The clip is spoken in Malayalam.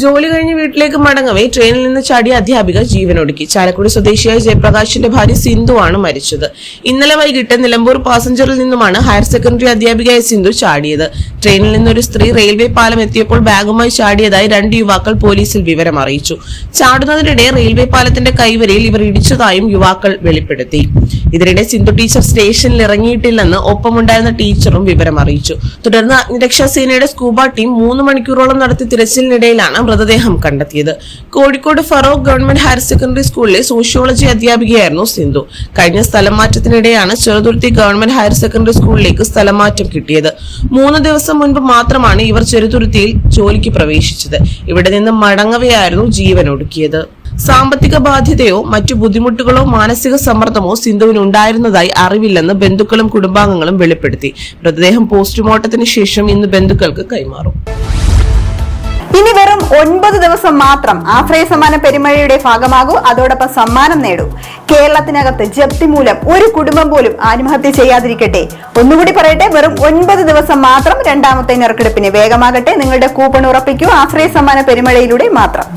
ജോലി കഴിഞ്ഞ് വീട്ടിലേക്ക് മടങ്ങവേ ട്രെയിനിൽ നിന്ന് ചാടിയ അധ്യാപിക ജീവനൊടുക്കി. ചാലക്കുടി സ്വദേശിയായ ജയപ്രകാശിന്റെ ഭാര്യ സിന്ധു ആണ് മരിച്ചത്. ഇന്നലെ വൈകിട്ട് നിലമ്പൂർ പാസഞ്ചറിൽ നിന്നുമാണ് ഹയർ സെക്കൻഡറി അധ്യാപികയായ സിന്ധു ചാടിയത്. ട്രെയിനിൽ നിന്നൊരു സ്ത്രീ റെയിൽവേ പാലം എത്തിയപ്പോൾ ബാഗുമായി ചാടിയതായി 2 യുവാക്കൾ പോലീസിൽ വിവരം അറിയിച്ചു. ചാടുന്നതിനിടെ റെയിൽവേ പാലത്തിന്റെ കൈവരിയിൽ ഇവർ ഇടിച്ചതായും യുവാക്കൾ വെളിപ്പെടുത്തി. ഇതിനിടെ സിന്ധു ടീച്ചർ സ്റ്റേഷനിൽ ഇറങ്ങിയിട്ടില്ലെന്ന് ഒപ്പമുണ്ടായിരുന്ന ടീച്ചറും വിവരം അറിയിച്ചു. തുടർന്ന് അഗ്നിരക്ഷാ സേനയുടെ സ്കൂബ ടീം 3 മണിക്കൂറോളം നടത്തിയ തിരച്ചിലിനിടയിലാണ് മൃതദേഹം കണ്ടെത്തിയത്. Kozhikode Feroke government higher secondary സ്കൂളിലെ സോഷ്യോളജി അധ്യാപികയായിരുന്നു സിന്ധു. കഴിഞ്ഞ സ്ഥലം മാറ്റത്തിനിടെയാണ് ചെറുതുരുത്തി ഗവൺമെന്റ് ഹയർ സെക്കൻഡറി സ്കൂളിലേക്ക് സ്ഥലമാറ്റം കിട്ടിയത്. 3 ദിവസം മുൻപ് മാത്രമാണ് ഇവർ ചെറുതുരുത്തിയിൽ ജോലിക്ക് പ്രവേശിച്ചത്. ഇവിടെ നിന്ന് മടങ്ങവെയായിരുന്നു ജീവനൊടുക്കിയത്. സാമ്പത്തിക ബാധ്യതയോ മറ്റു ബുദ്ധിമുട്ടുകളോ മാനസിക സമ്മർദ്ദമോ സിന്ധുവിന് ഉണ്ടായിരുന്നതായി അറിവില്ലെന്ന് ബന്ധുക്കളും കുടുംബാംഗങ്ങളും വെളിപ്പെടുത്തി. മൃതദേഹം പോസ്റ്റ്മോർട്ടത്തിന് ശേഷം ഇന്ന് ബന്ധുക്കൾക്ക് കൈമാറും. ഇനി വെറും 9 ദിവസം മാത്രം ആശ്രയ സമ്മാന പെരുമഴയുടെ ഭാഗമാകൂ. അതോടൊപ്പം സമ്മാനം നേടൂ. കേരളത്തിനകത്ത് ജപ്തി മൂലം ഒരു കുടുംബം പോലും ആത്മഹത്യ ചെയ്യാതിരിക്കട്ടെ. ഒന്നുകൂടി പറയട്ടെ, വെറും 9 ദിവസം മാത്രം രണ്ടാമത്തെ നറുക്കെടുപ്പിന് വേഗമാകട്ടെ. നിങ്ങളുടെ കൂപ്പൺ ഉറപ്പിക്കൂ ആശ്രയ സമ്മാന പെരുമഴയിലൂടെ മാത്രം.